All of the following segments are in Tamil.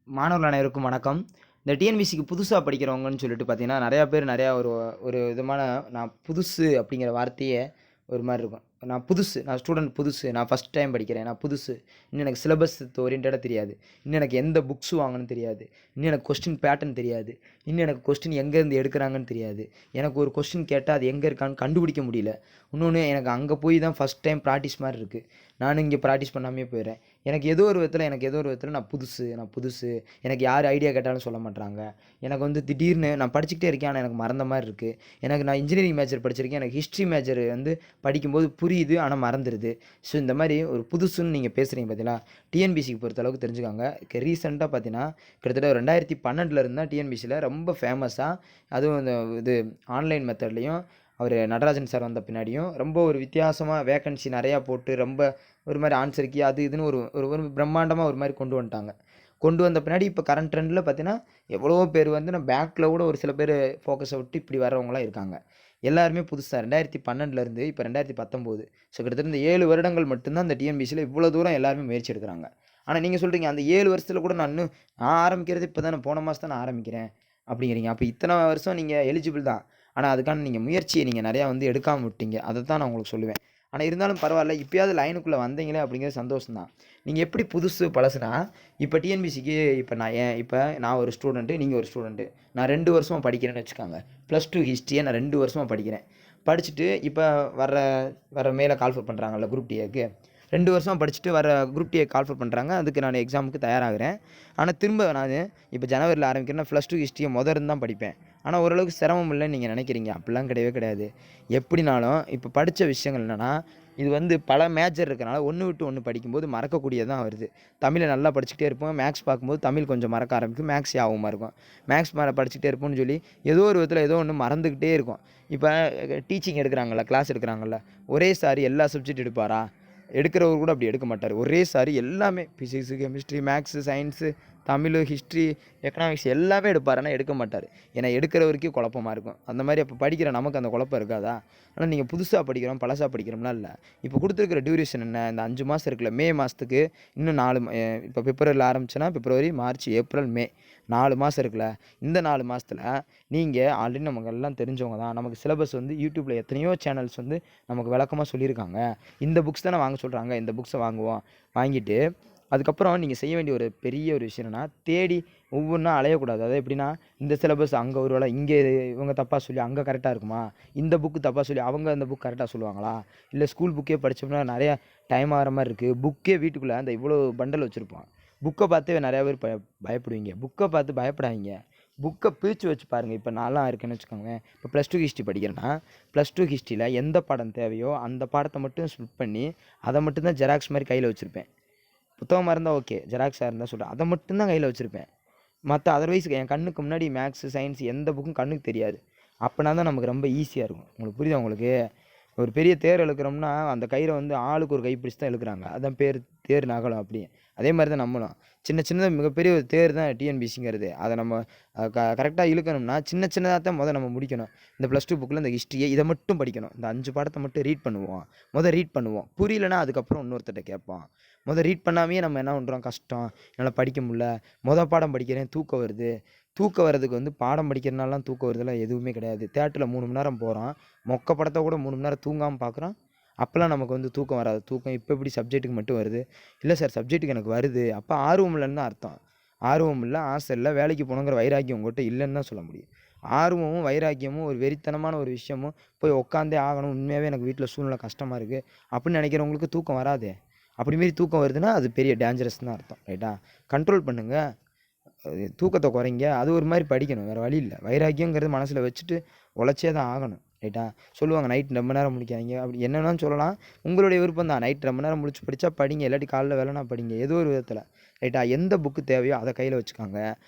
மாணவர்கள் அனைவருக்கும் வணக்கம். இந்த டிஎன்பிசிக்கு புதுசா படிக்கிறவங்கன்னு சொல்லிட்டு பார்த்தீங்கன்னா, நெறையா பேர் நெறையா ஒரு ஒரு விதமான நான் புதுசு அப்படிங்கிற வார்த்தையே ஒரு மாரி இருக்கும். நான் ஸ்டூடண்ட் புதுசு, நான் ஃபர்ஸ்ட் டைம் படிக்கிறேன், நான் புதுசு, இன்னும் எனக்கு சிலபஸ் ஓரியன்டடா தெரியாது, இன்னும் எனக்கு எந்த புக்ஸ் வாங்கணும்னு தெரியாது, இன்னும் எனக்கு கொஸ்டின் பேட்டர்ன் தெரியாது, இன்னும் எனக்கு கொஸ்டின் எங்கேருந்து எடுக்குறாங்கன்னு தெரியாது, எனக்கு ஒரு கொஸ்டின் கேட்டா அது எங்கே இருக்கான்னு கண்டுபிடிக்க முடியல. இன்னொன்னு எனக்கு அங்கே போய் தான் ஃபர்ஸ்ட் டைம் ப்ராக்டிஸ் மாரி இருக்கு. நானும் இங்கே ப்ராக்டிஸ் பண்ணாமயே போயிடுறேன். எனக்கு ஏதோ ஒரு விதத்தில நான் புதுசு. எனக்கு யார் ஐடியா கேட்டாலும் சொல்ல மாட்றாங்க. எனக்கு வந்து திடீர்னு நான் படிச்சுக்கிட்டே இருக்கேன். ஆனா எனக்கு மறந்த மாரி இருக்கு. நான் இன்ஜினியரிங் மேஜர் படிச்சிருக்கேன். எனக்கு ஹிஸ்ட்ரி மேஜர் வந்து படிக்கும்போது புரியுது. ஆனா மறந்துருது. ஸோ இந்த மாரி ஒரு புதுசுன்னு நீங்க பேசுறீங்க பார்த்தீங்களா? டிஎன்பிசிக்கு பொறுத்த அளவுக்கு தெரிஞ்சுக்கோங்க. ரீசென்ட்டா பார்த்தீங்கன்னா, கிட்டத்தட்ட 2012ல இருந்து தான் டிஎன்பிசில ரொம்ப ஃபேமஸா அதுவும் இந்த இது ஆன்லைன் மெத்தட்லயும் அவரு நடராஜன் சார் வந்த பின்னாடியும் ரொம்ப ஒரு வித்தியாசமா வேக்கன்சி நெறையா போட்டு ரொம்ப ஒரு மாரி ஆன்சர் கீ அது இதுன்னு ஒரு ஒரு ஒரு பிரம்மாண்டமா ஒரு மாரி கொண்டு வந்துட்டாங்க. கொண்டு வந்த பின்னாடி இப்போ கரண்ட் ட்ரெண்ட்ல பார்த்தீங்கன்னா, எவ்வளவோ பேர் வந்து நான் பேங்க்ல கூட ஒரு சில பேர் ஃபோக்கஸ விட்டு இப்படி வர்றவங்கலாம் இருக்காங்க. எல்லாருமே புதுசா 2012லேருந்து இப்போ 2019 ஸோ கிட்டத்தட்ட இந்த 7 வருடங்கள் மட்டும் தான் இந்த டிஎன்பிசில இவ்வளோ தூரம் எல்லாருமே முயற்சி எடுக்குறாங்க. ஆனா நீங்க சொல்றீங்க, அந்த 7 வருஷத்துல கூட நான் ஆரம்பிக்கிறது இப்ப தானே போன மாசம் தான் நான் ஆரம்பிக்கிறேன் அப்படிங்கிறீங்க. அப்ப இத்தன வருஷம் நீங்க எலிஜிபிள் தான். ஆனா அதுக்கான நீங்க முயற்சிய நீங்க நெறையா வந்து எடுக்காம விட்டீங்க. அதத்தான் நான் உங்களுக்கு சொல்லுவேன். ஆனா இருந்தாலும் பரவால்ல. இப்பயாவது லைனுக்குள்ள வந்தீங்களே அப்படிங்கிறது சந்தோஷம் தான். நீங்க எப்படி புதுசு, பழசுனா, இப்ப டிஎன்பிசிக்கு இப்ப நான் ஒரு ஸ்டூடண்ட்டு, நீங்க ஒரு ஸ்டூடண்ட்டு. நான் 2 வருஷமா படிக்கிறேன்னு வச்சுக்கோங்க. +2 ஹிஸ்ட்ரிய நான் 2 வருஷமா படிக்கிறேன். படிச்சுட்டு இப்ப வர்ற வர்ற மேல கால்ஃபர் பண்றாங்கல்ல குரூப் டிஏக்கு. 2 வருஷமா படிச்சுட்டு வர குரூப் டிஏ கால்ஃபர் பண்றாங்க. அதுக்கு நான் எக்ஸாமுக்கு தயாராகுறேன். ஆனா திரும்ப இப்ப ஜனவரில ஆரம்பிக்கிறேன்னா +2 ஹிஸ்ட்ரிய இருந்து தான் படிப்பேன். ஆனா ஓரளவுக்கு சிரமம் இல்லன்னு நீங்க நெனைக்கிறீங்க. அப்படிலாம் கிடையவே கிடையாது. எப்படினாலும் இப்ப படிச்ச விஷயங்கள் என்னன்னா, இது வந்து பல மேஜர் இருக்கனால ஒண்ணு விட்டு ஒண்ணு படிக்கும்போது மறக்கக்கூடியதா வருது. தமிழ நல்லா படிச்சுக்கிட்டே இருப்போம். மேத்ஸ் பார்க்கும்போது தமிழ் கொஞ்சம் மறக்க ஆரம்பிக்கும். மேத்ஸ் ஞாபகமா இருக்கும். மேத்ஸ் படிச்சுக்கிட்டே இருப்போம்னு சொல்லி ஏதோ ஒரு விதத்துல ஏதோ ஒண்ணு மறந்துகிட்டே இருக்கும். இப்ப டீச்சிங் எடுக்குறாங்கல்ல, கிளாஸ் எடுக்குறாங்கல்ல, ஒரே சார் எல்லா சப்ஜெக்ட் எடுப்பாரா? எடுக்கிறவர் கூட அப்படி எடுக்க மாட்டாரு. ஒரே சார் எல்லாமே physics, chemistry, maths, science, Tamil, history, economics எல்லாமே எடுப்பாரு. ஆனா எடுக்க மாட்டாரு. ஏன்னா எடுக்கிறவருக்கே குழப்பமா இருக்கும். அந்த மாரி அப்ப படிக்கிற நமக்கு அந்த குழப்பம் இருக்காதா? ஆனா நீங்க புதுசா படிக்கிறோம், பழசா படிக்கிறோம்லாம் இல்ல. இப்ப குடுத்திருக்கிற டியூரேஷன் என்ன? இந்த 5 மாசம் இருக்குல்ல, மே மாசத்துக்கு இன்னும் 4 இப்ப பிப்ரவரில ஆரம்பிச்சேன்னா, பிப்ரவரி, மார்ச், ஏப்ரல், மே 4 மாசம் இருக்குல்ல. இந்த 4 மாசத்துல நீங்க ஆல்ரெடி நமக்கு எல்லாம் தெரிஞ்சவங்க தான். நமக்கு சிலபஸ் வந்து YouTubeல எத்தனையோ சேனல்ஸ் வந்து நமக்கு விளக்கமா சொல்லியிருக்காங்க. இந்த புக்ஸ் தானே வாங்க சொல்றாங்க. இந்த புக்ஸ வாங்குவோம். வாங்கிட்டு அதுக்கப்புறம் நீங்க செய்ய வேண்டிய ஒரு பெரிய ஒரு விஷயம் என்னன்னா, தேடி ஒவ்வொன்னா அலையக்கூடாது. அதாவது எப்படின்னா, இந்த சிலபஸ் அங்க ஒரு வேள இங்க இவங்க தப்பா சொல்லி அங்க கரெக்ட்டா இருக்குமா? இந்த புக் தப்பா சொல்லி அவங்க அந்த புக் கரெக்ட்டா சொல்லுவாங்களா? இல்ல ஸ்கூல் புக்கே படிச்சோம்னா நெறைய டைம் ஆகுற மாரி இருக்கு. புக்கே வீட்டுக்குள்ள அந்த இவ்வளோ பண்டல் வச்சிருப்போம். புக்க பார்த்தே நெறைய பேர் பயப்படுவீங்க. புக்க பார்த்து பயப்படாதீங்க. புக்க பிரிச்சு வச்சு பாருங்க. இப்ப நான்லாம் இருக்கேன்னு வச்சுக்கோங்களேன். இப்ப +2 ஹிஸ்ட்ரி படிக்கிறேன்னா, +2 ஹிஸ்ட்ரில எந்த பாடம் தேவையோ அந்த பாடத்த மட்டும் ஸ்பிளிட் பண்ணி, அத மட்டும் தான் ஜெராக்ஸ் மாரி கையில வச்சிருப்பேன். புத்தகமா இருந்தா ஓகே. ஜெராக்ஸா இருந்தா சொல்றேன். அத மட்டும் தான் கையில வச்சிருப்பேன். மத்த அதர்வைஸ் என் கண்ணுக்கு முன்னாடி மேத்ஸ், சயின்ஸ் எந்த புக்கும் கண்ணுக்கு தெரியாது. அப்பனா தான் நமக்கு ரொம்ப ஈஸியா இருக்கும். உங்களுக்கு புரியுதா உங்களுக்கு? ஒரு பெரிய தேர் இழுக்கிறோம்னா, அந்த கயிற வந்து ஆளுக்கு ஒரு கை பிடிச்சு தான் இழுக்குறாங்க. அதான் தேர் நகலும் அப்படி. அதே மாரி தான் நம்மளும். சின்ன சின்னதா மிகப்பெரிய ஒரு தேர் தான் டிஎன்பிசிங்கிறது. அத நம்ம கரெக்ட்டா இழுக்கணும்னா, சின்ன சின்னதா தான் நம்ம முடிக்கணும். இந்த +2 புக்ல இந்த ஹிஸ்ட்ரிய இத மட்டும் படிக்கணும். இந்த 5 பாடத்த மட்டும் ரீட் பண்ணுவோம். ரீட் பண்ணுவோம். புரியலன்னா அதுக்கப்புறம் இன்னொருத்தர்ட்ட கேட்போம். ரீட் பண்ணாமயே நம்ம என்ன பண்றோம்? கஷ்டம். என்னால படிக்க முடியல. பாடம் படிக்கிறேன். தூக்கம் வருது. தூக்கம் வர்றதுக்கு வந்து பாடம் படிக்கிறனாலலாம் தூக்கம் வருதுலாம் எதுவுமே கிடையாது. தியேட்டர்ல 3 மணி நேரம் போறோம். மொக்க படத்த கூட 3 மணி நேரம் தூங்காம பார்க்குறோம். அப்பலாம் நமக்கு வந்து தூக்கம் வராது. தூக்கம் இப்ப எப்படி சப்ஜெக்ட்டுக்கு மட்டும் வருது? இல்ல சார் சப்ஜெக்ட்டுக்கு எனக்கு வருது. அப்ப ஆர்வம் இல்லன்னு தான் அர்த்தம். ஆர்வம் இல்ல, ஆசை இல்ல, வேலைக்கு போணுங்கிற வைராக்கியம் உங்ககிட்ட இல்லன்னு தான் சொல்ல முடியும். ஆர்வமும், வைராக்கியமும் ஒரு வெறித்தனமான ஒரு விஷயமும் போய் உட்காந்தே ஆகணும். உண்மையாவே எனக்கு வீட்ல சூழ்நிலை கஷ்டமா இருக்கு. அப்படின்னு நினைக்கிறவங்களுக்கு தூக்கம் வராதே. அப்படி மீறி தூக்கம் வருதுன்னா, அது பெரிய டேஞ்சரஸ்ன்னு தான் அர்த்தம். ரைட்டா? கண்ட்ரோல் பண்ணுங்க. தூக்கத்த குறைங்க. அது ஒரு மாரி படிக்கணும். வேற வழி இல்ல. வைராக்கியங்கிறது மனசுல வச்சுட்டு உழைச்சே தான் ஆகணும். ரைட்டா? சொல்லுவாங்க நைட் ரொம்ப நேரம் முழிக்காதீங்க. அப்படி என்ன வேணாலும் சொல்லலாம். உங்களுடைய விருப்பம் தான். நைட் ரொம்ப நேரம் முழிச்சு படிச்சா படிங்க. இல்லாட்டி காலைல வேலனா படிங்க. ஏதோ ஒரு விதத்துல. ரைட்டா? எந்த புக் தேவையோ அத கையில வச்சுக்கோங்க.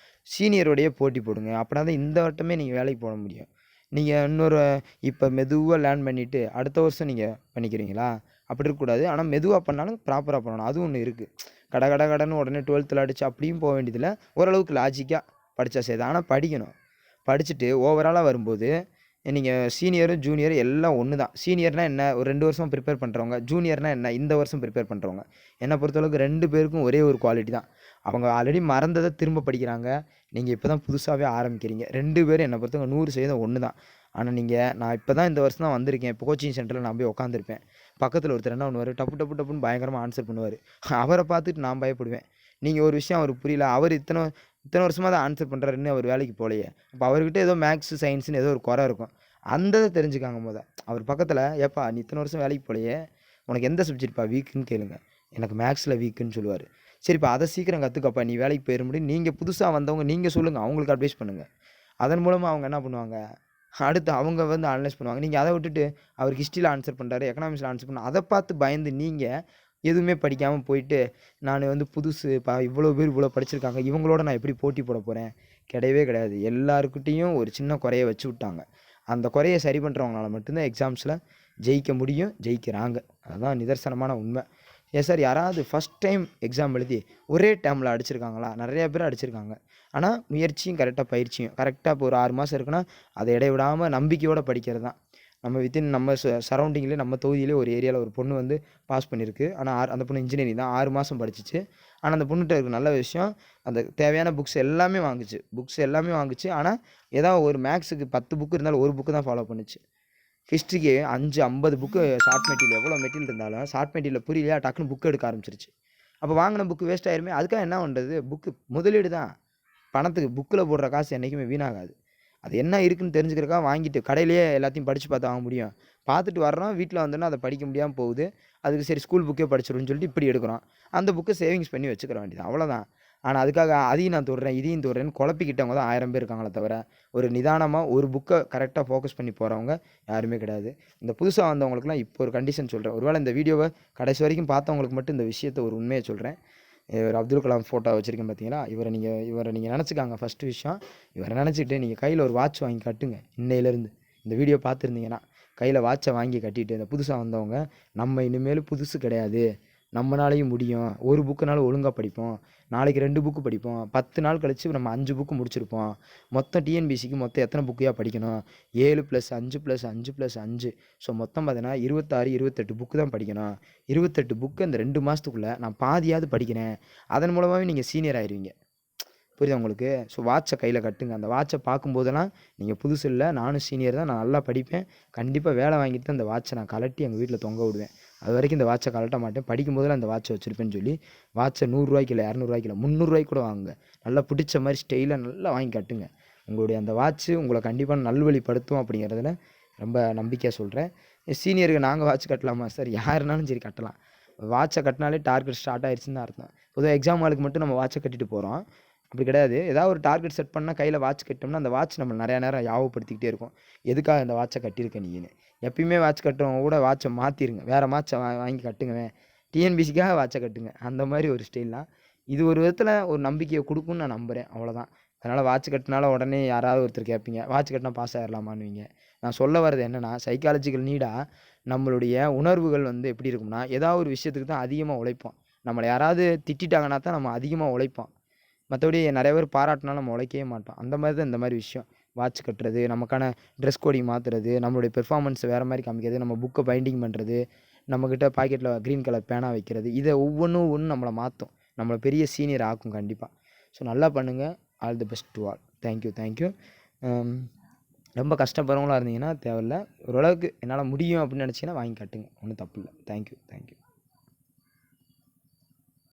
சீனியரோடயே போட்டி போடுங்க. அப்பனா தான் இந்த வட்டமே நீங்க வேலைக்கு போட முடியும். நீங்க இப்ப மெதுவா லேர்ன் பண்ணிட்டு, அடுத்த வருஷம் நீங்க பண்ணிக்கிறீங்களா? அப்படி இருக்கக்கூடாது. ஆனா மெதுவா பண்ணாலும் ப்ராப்பரா பண்ணணும். அது ஒண்ணு இருக்கு. கடன்னு உடனே 12ல அடிச்சு அப்படியும் போ வேண்டியதில்ல. ஓரளவுக்கு லாஜிக்கா படிச்சா சரிதான். ஆனா படிக்கணும். படிச்சுட்டு ஓவராலா வரும்போது, நீங்க சீனியரும், ஜூனியரும் எல்லாம் ஒண்ணு தான். சீனியர்னா என்ன? ஒரு 2 வருஷம் பிரிப்பேர் பண்றவங்க. ஜூனியர்னா என்ன? இந்த வருஷம் பிரிப்பேர் பண்றவங்க. என்ன பொறுத்தளவுக்கு 2 பேருக்கும் ஒரே ஒரு குவாலிட்டி தான். அவங்க ஆல்ரெடி மறந்ததை திரும்ப படிக்கிறாங்க. நீங்கள் இப்போ தான் புதுசாகவே ஆரம்பிக்கிறீங்க. 2 பேரும் என்னை பொறுத்தவரை 100% ஒன்று தான். ஆனால் நான் இப்போ தான் இந்த வருஷம் தான் வந்திருக்கேன். இப்போ கோச்சிங் சென்டரில் நான் போய் உட்காந்துருப்பேன். பக்கத்தில் ஒருத்தர் என்ன பண்ணுவார், டப்பு டப்பு டப்புன்னு பயங்கரமாக ஆன்சர் பண்ணுவார். அவரை பார்த்துட்டு நான் பயப்படுவேன். நீங்கள் ஒரு விஷயம் அவருக்கு புரியல. அவர் இத்தனை இத்தனை வருஷமாக தான் ஆன்சர் பண்ணுறாருன்னு அவர் வேலைக்கு போகலையே. அப்போ அவர்கிட்ட ஏதோ மேக்ஸு சயின்ஸுன்னு ஏதோ ஒரு குறை இருக்கும். அந்த இதை தெரிஞ்சுக்காங்க அவர் பக்கத்தில், ஏப்பா நீ இத்தனை வருஷம் வேலைக்கு போகலையே, உனக்கு எந்த சப்ஜெக்ட்ப்பா வீக்குன்னு கேளுங்க. எனக்கு மேக்ஸில் வீக்குன்னு சொல்லுவார். சரிப்பா அதை சீக்கிரம் கற்றுக்கப்பா, நீ வேலைக்கு போயிட முடியும். நீங்கள் புதுசாக வந்தவங்க நீங்கள் சொல்லுங்கள், அவங்களுக்கு அட்வைஸ் பண்ணுங்கள். அதன் மூலமாக அவங்க என்ன பண்ணுவாங்க, அடுத்து அவங்க அனலைஸ் பண்ணுவாங்க. நீங்கள் அதை விட்டுட்டு அவருக்கு ஹிஸ்ட்ரியில் ஆன்சர் பண்ணுறாரு, எக்கனாமிக்ஸில் ஆன்சர் பண்ண அதை பார்த்து பயந்து நீங்கள் எதுவுமே படிக்காமல் போயிட்டு, நான் புதுசுப்பா, இவ்வளோ பேர் இவ்வளோ படிச்சிருக்காங்க, இவங்களோட நான் எப்படி போட்டி போட போகிறேன்? கிடையவே கிடையாது. எல்லாருக்கிட்டேயும் ஒரு சின்ன குறைய வச்சு விட்டாங்க. அந்த குறைய சரி பண்ணுறவங்களால மட்டும்தான் எக்ஸாம்ஸில் ஜெயிக்க முடியும், ஜெயிக்கிறாங்க. அதுதான் நிதர்சனமான உண்மை. சார் யாராவது ஃபஸ்ட் டைம் எக்ஸாம் எழுதி ஒரே டேர்மில் அடிச்சிருக்காங்களா? நிறையா பேர் அடிச்சிருக்காங்க. ஆனால் முயற்சியும் கரெக்டாக பயிற்சியும் கரெக்டாக இப்போ ஒரு 6 மாதம் இருக்குன்னா அதை இடைவிடாமல் நம்பிக்கையோடு படிக்கிறது தான். நம்ம வித்தின் நம்ம சரௌண்டிங்லேயே நம்ம தொகுதியிலே ஒரு ஏரியாவில் ஒரு பொண்ணு பாஸ் பண்ணியிருக்கு. ஆனால் அந்த பொண்ணு இன்ஜினியரிங் தான், 6 மாதம் படிச்சிச்சு. ஆனால் அந்த பொண்ணுகிட்ட இருக்க நல்ல விஷயம், அந்த தேவையான புக்ஸ் எல்லாமே வாங்குச்சு. ஆனால் ஏதாவது ஒரு மேக்ஸுக்கு 10 புக்கு இருந்தாலும் ஒரு புக்கு தான் ஃபாலோ பண்ணுச்சு. ஹிஸ்ட்ரிக்கு 50 புக்கு ஷார்ட் மெட்டீரியல், எவ்வளோ மெட்டீரியல் இருந்தாலும் ஷார்ட் மெட்டீரியல் புரியலையா, டக்குன்னு புக்கு எடுக்க ஆரம்பிச்சிருச்சு. அப்போ வாங்கின புக்கு வேஸ்ட் ஆயிருமே. அதுக்காக என்ன பண்ணுறது, புக்கு முதலீடு தான். பணத்துக்கு புக்கில் போடுற காசு என்றைக்குமே வீணாகாது. அது என்ன இருக்குன்னு தெரிஞ்சுக்கிறக்காக வாங்கிட்டு கடையிலேயே எல்லாத்தையும் படித்து பார்த்து வாங்க முடியும். பார்த்துட்டு வர்றோம், வீட்டில் வந்தோன்னா அதை படிக்க முடியாமல் போகுது. அதுக்கு சரி ஸ்கூல் புக்கே படிச்சிடும்னு சொல்லிட்டு இப்படி எடுக்கிறோம். அந்த புக்கை சேவிங்ஸ் பண்ணி வச்சுக்கிற வேண்டியது அவ்வளோதான். ஆனால் அதுக்காக அதையும் நான் தொடுறேன், இதையும் தொடுறேன்னு குழப்பிக்கிட்டவங்க தான் 1000 பேர் இருக்காங்களே தவிர, ஒரு நிதானமாக ஒரு புக்கை கரெக்டாக ஃபோக்கஸ் பண்ணி போகிறவங்க யாருமே கிடையாது. இந்த புதுசாக வந்தவங்களுக்குலாம் இப்போ ஒரு கண்டிஷன் சொல்கிறேன். ஒருவேளை இந்த வீடியோவை கடைசி வரைக்கும் பார்த்தவங்களுக்கு மட்டும் இந்த விஷயத்தை ஒரு உண்மையை சொல்கிறேன். ஒரு அப்துல் கலாம் ஃபோட்டோ வச்சுருக்கேன் பார்த்தீங்களா, இவரை நீங்கள் நினச்சிக்காங்க. ஃபஸ்ட்டு விஷயம், இவரை நினச்சிக்கிட்டு நீங்கள் கையில் ஒரு வாட்ச் வாங்கி கட்டுங்க. இன்னையிலேருந்து இந்த வீடியோ பார்த்துருந்தீங்கன்னா கையில் வாட்சை வாங்கி கட்டிட்டு, இந்த புதுசாக வந்தவங்க நம்ம இனிமேல் புதுசு கிடையாது, நம்மளாலையும் முடியும், ஒரு புக்குனாலும் ஒழுங்காக படிப்போம், நாளைக்கு 2 புக்கு படிப்போம், 10 நாள் கழித்து நம்ம 5 புக்கு முடிச்சிருப்போம், மொத்தம் டிஎன்பிசிக்கு மொத்தம் எத்தனை புக்கையாக படிக்கணும், 7 + 5 + 5 + 5, ஸோ மொத்தம் பார்த்தீங்கன்னா 26, 28 புக்கு தான் படிக்கணும். 28 புக்கு அந்த 2 மாதத்துக்குள்ளே நான் பாதியாவது படிக்கிறேன். அதன் மூலமாகவே நீங்கள் சீனியர் ஆயிடுவீங்க. புரியுதா உங்களுக்கு? ஸோ வாட்சை கையில் கட்டுங்க. அந்த வாட்சை பார்க்கும்போதெல்லாம் நீங்கள் புதுசு இல்லை, நானும் சீனியர் தான், நான் நல்லா படிப்பேன், கண்டிப்பாக வேலை வாங்கிட்டு அந்த வாட்சை நான் கழட்டி எங்கள் வீட்டில் தொங்க விடுவேன். அது வரைக்கும் இந்த வாட்சை கழட்ட மாட்டேன். படிக்கும்போதெல்லாம் அந்த வாட்சை வச்சுருப்பேன்னு சொல்லி வாட்சை 100 இல்லை, 200 இல்லை, 300 கூட வாங்குங்க. நல்லா பிடிச்ச மாதிரி ஸ்டைலாக நல்லா வாங்கி கட்டுங்க. உங்களுடைய அந்த வாட்சு உங்களை கண்டிப்பாக நல்வழிப்படுத்தும் அப்படிங்கிறதுல ரொம்ப நம்பிக்கையாக சொல்கிறேன். சீனியருக்கு நாங்கள் வாட்ச் கட்டலாமா சார்? யாருனாலும் சரி கட்டலாம். வாட்சை கட்டினாலே டார்கெட் ஸ்டார்ட் ஆயிடுச்சுன்னு தான் அர்த்தம். பொதுவாக எக்ஸாம் ஹாலுக்கு மட்டும் நம்ம வாட்சை கட்டிட்டு போகிறோம். அப்படி கிடையாது. ஏதாவது ஒரு டார்கெட் செட் பண்ணால் கையில் வாட்ச் கட்டிட்டோம்னா அந்த வாட்ச் நம்ம நிறையா நேரம் ஞாபகப்படுத்திக்கிட்டே இருக்கும். எதுக்காக இந்த வாட்சை கட்டியிருக்க நீன்னு. எப்பயுமே வாட்ச் கட்டுறவங்க கூட வாட்சை மாற்றிருங்க, வேறு வாட்சை வாங்கி கட்டுங்க. டிஎன்பிசிக்காக வாட்சை கட்டுங்க. அந்த மாதிரி ஒரு ஸ்டைல் தான். இது ஒரு விதத்தில் ஒரு நம்பிக்கையை கொடுக்குன்னு நான் நம்புகிறேன், அவ்வளோதான். அதனால் வாட்ச் கட்டினால உடனே யாராவது ஒருத்தர் கேட்பீங்க, வாட்ச் கட்டினா பாஸ் ஆகிடலாமான்னுவீங்க. நான் சொல்ல வர்றது என்னென்னா, சைக்காலஜிக்கல் நீடாக நம்மளுடைய உணர்வுகள் எப்படி இருக்கும்னா, ஏதாவது ஒரு விஷயத்துக்கு தான் அதிகமாக உழைப்போம். நம்மளை யாராவது திட்டாங்கன்னா தான் நம்ம அதிகமாக உழைப்போம். மற்றபடி நிறைய பேர் பாராட்டினாலும் நம்ம உழைக்கவே மாட்டோம். அந்த மாதிரி தான் இந்த மாதிரி விஷயம். வாட்ச் கட்டுறது, நமக்கான ட்ரெஸ் கோடிங் மாற்றுறது, நம்மளுடைய பெர்ஃபார்மன்ஸை வேறு மாதிரி காமிக்கிறது, நம்ம புக்கை பைண்டிங் பண்ணுறது, நம்மக்கிட்ட பாக்கெட்டில் க்ரீன் கலர் பேனா வைக்கிறது, இதை ஒவ்வொன்றும் நம்மளை மாற்றும், நம்மளை பெரிய சீனியர் ஆக்கும் கண்டிப்பாக. ஸோ நல்லா பண்ணுங்கள். All the best to all. Thank you. ரொம்ப கஷ்டப்படுறவங்களா இருந்தீங்கன்னா தேவையில்ல, ஓரளவுக்கு என்னால் முடியும் அப்படின்னு நினச்சிங்கன்னா வாங்கி கட்டுங்க, ஒன்றும் தப்பு இல்லை. தேங்க்யூ.